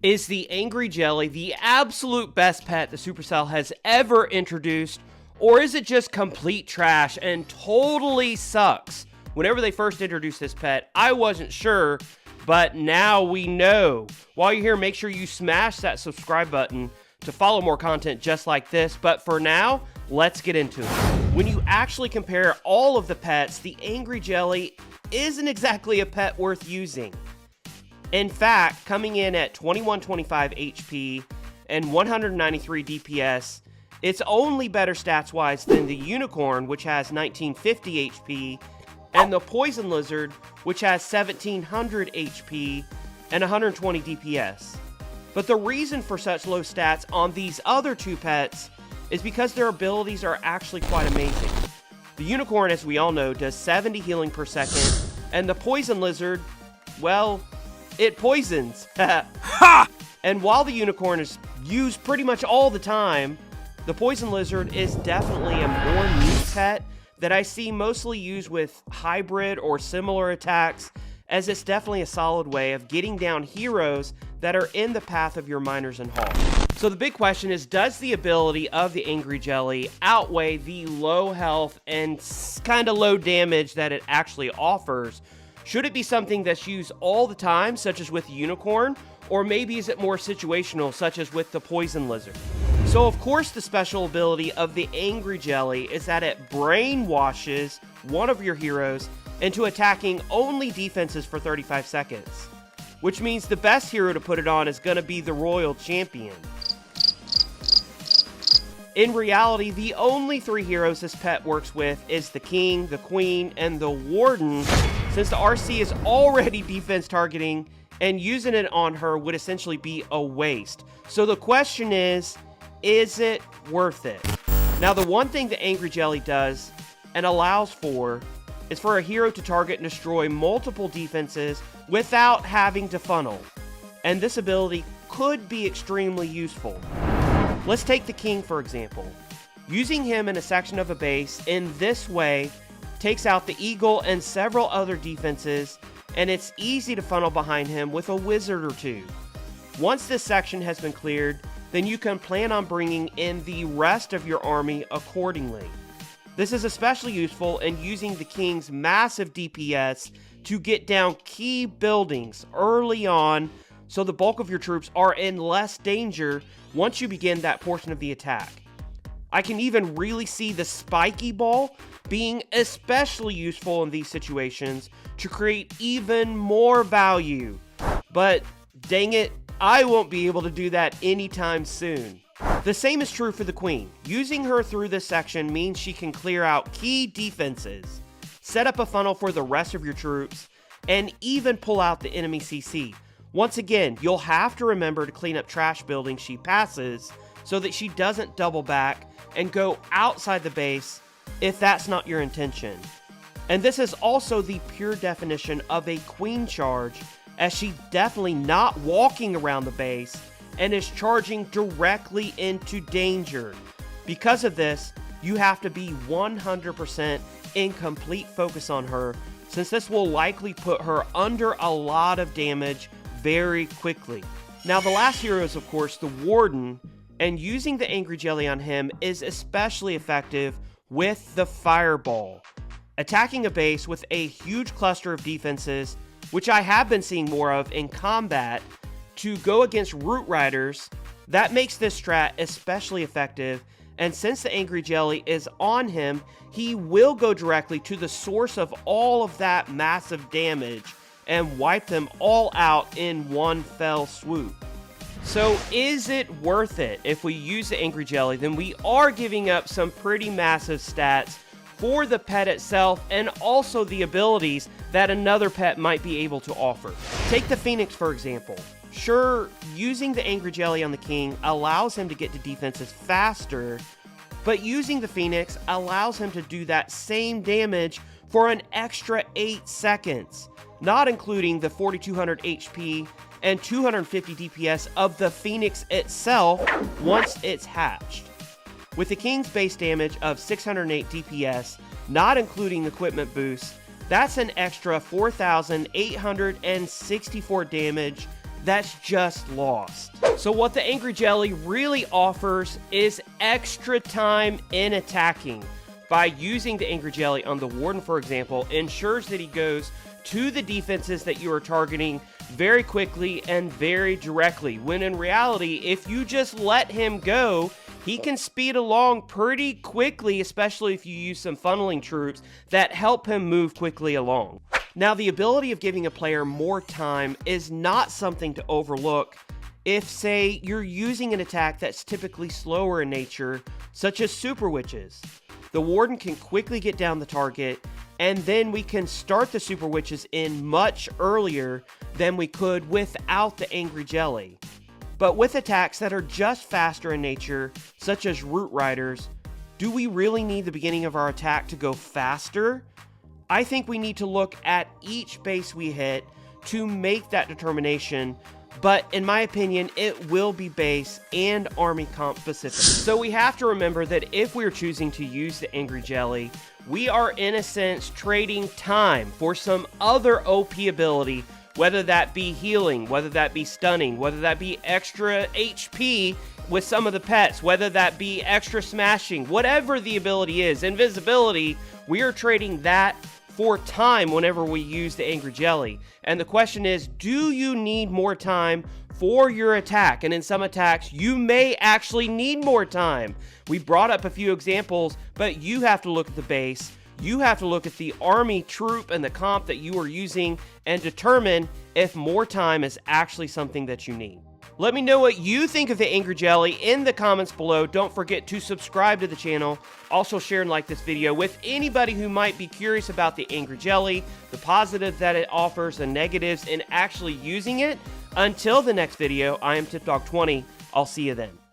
Is the Angry Jelly the absolute best pet the Supercell has ever introduced, or is it just complete trash and totally sucks? Whenever they first introduced this pet, I wasn't sure, but now we know. While you're here, make sure you smash that subscribe button to follow more content just like this, but for now, let's get into it. When you actually compare all of the pets, the Angry Jelly isn't exactly a pet worth using. In fact, coming in at 2125 HP and 193 DPS, it's only better stats-wise than the Unicorn, which has 1950 HP, and the Poison Lizard, which has 1700 HP and 120 DPS. But the reason for such low stats on these other two pets is because their abilities are actually quite amazing. The Unicorn, as we all know, does 70 healing per second, and the Poison Lizard, well, it poisons. Ha! And while the Unicorn is used pretty much all the time, the Poison Lizard is definitely a more niche pet that I see mostly used with hybrid or similar attacks, as it's definitely a solid way of getting down heroes that are in the path of your miners and hauls. So the big question is, does the ability of the Angry Jelly outweigh the low health and kind of low damage that it actually offers? Should it be something that's used all the time, such as with the Unicorn, or maybe is it more situational, such as with the Poison Lizard? So of course the special ability of the Angry Jelly is that it brainwashes one of your heroes into attacking only defenses for 35 seconds. Which means the best hero to put it on is going to be the Royal Champion. In reality, the only three heroes this pet works with is the King, the Queen, and the Warden, since the RC is already defense targeting, and using it on her would essentially be a waste. So the question is it worth it? Now, the one thing the Angry Jelly does and allows for is for a hero to target and destroy multiple defenses without having to funnel. And this ability could be extremely useful. Let's take the King, for example. Using him in a section of a base in this way takes out the Eagle and several other defenses, and it's easy to funnel behind him with a wizard or two. Once this section has been cleared, then you can plan on bringing in the rest of your army accordingly. This is especially useful in using the King's massive DPS to get down key buildings early on, so the bulk of your troops are in less danger once you begin that portion of the attack. I can even really see the spiky ball being especially useful in these situations to create even more value. But dang it, I won't be able to do that anytime soon. The same is true for the Queen. Using her through this section means she can clear out key defenses, set up a funnel for the rest of your troops, and even pull out the enemy CC. Once again, you'll have to remember to clean up trash buildings she passes so that she doesn't double back and go outside the base if that's not your intention. And this is also the pure definition of a Queen charge, as she's definitely not walking around the base and is charging directly into danger. Because of this, you have to be 100% in complete focus on her, since this will likely put her under a lot of damage very quickly. Now, the last hero is of course the Warden, and using the Angry Jelly on him is especially effective with the Fireball. Attacking a base with a huge cluster of defenses, which I have been seeing more of in combat, to go against Root Riders, that makes this strat especially effective, and since the Angry Jelly is on him, he will go directly to the source of all of that massive damage and wipe them all out in one fell swoop. So is it worth it? If we use the Angry Jelly, then we are giving up some pretty massive stats for the pet itself and also the abilities that another pet might be able to offer. Take the Phoenix, for example. Sure, using the Angry Jelly on the King allows him to get to defenses faster, but using the Phoenix allows him to do that same damage for an extra 8 seconds, not including the 4200 HP and 250 DPS of the Phoenix itself once it's hatched. With the King's base damage of 608 DPS, not including equipment boosts, that's an extra 4,864 damage that's just lost. So what the Angry Jelly really offers is extra time in attacking. By using the Angry Jelly on the Warden, for example, ensures that he goes to the defenses that you are targeting very quickly and very directly, when in reality, if you just let him go, he can speed along pretty quickly, especially if you use some funneling troops that help him move quickly along. Now, the ability of giving a player more time is not something to overlook if, say, you're using an attack that's typically slower in nature, such as Super Witches. The Warden can quickly get down the target, and then we can start the Super Witches in much earlier than we could without the Angry Jelly. But with attacks that are just faster in nature, such as Root Riders, do we really need the beginning of our attack to go faster? I think we need to look at each base we hit to make that determination, but in my opinion, it will be base and army comp specific. So we have to remember that if we're choosing to use the Angry Jelly, we are in a sense trading time for some other OP ability, whether that be healing, whether that be stunning, whether that be extra HP with some of the pets, whether that be extra smashing, whatever the ability is, invisibility, we are trading that for time whenever we use the Angry Jelly. And the question is, do you need more time for your attack? And in some attacks, you may actually need more time. We brought up a few examples, but you have to look at the base, you have to look at the army troop and the comp that you are using and determine if more time is actually something that you need. Let me know what you think of the Angry Jelly in the comments below. Don't forget to subscribe to the channel. Also share and like this video with anybody who might be curious about the Angry Jelly, the positives that it offers, the negatives in actually using it. Until the next video, I am TipDog20. I'll see you then.